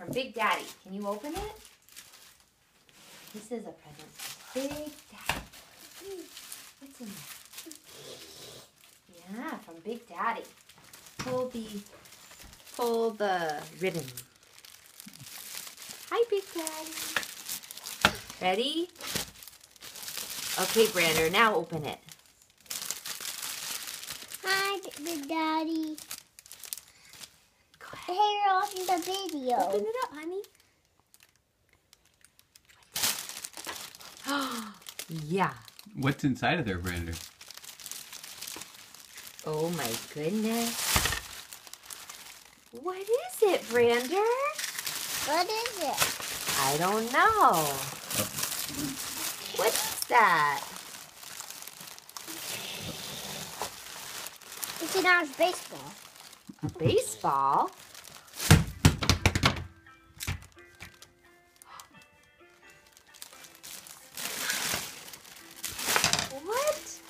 from Big Daddy. Can you open it? This is a present from Big Daddy. What's in there? Yeah, from Big Daddy. Pull the ribbon. Hi, Big Daddy. Ready? Okay, Brander, now open it. Hi, Big Daddy. Go ahead. Hey, you're watching the video. Open it up, honey. Yeah. What's inside of there, Brander? Oh my goodness. What is it, Brander? What is it? I don't know. What is that? It's an orange baseball. Baseball? What?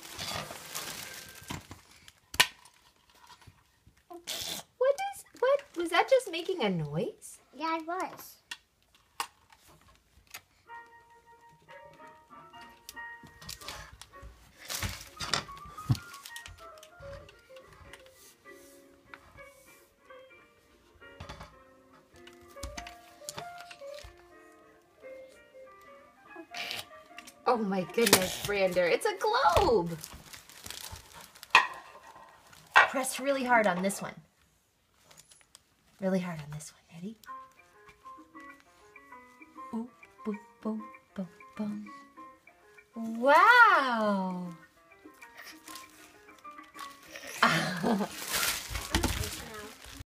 What was that just making a noise? Yeah, it was. Oh my goodness, Brander, it's a globe. Press really hard on this one. Really hard on this one. Ready? Boop, boop, boop, boop, boom. Wow.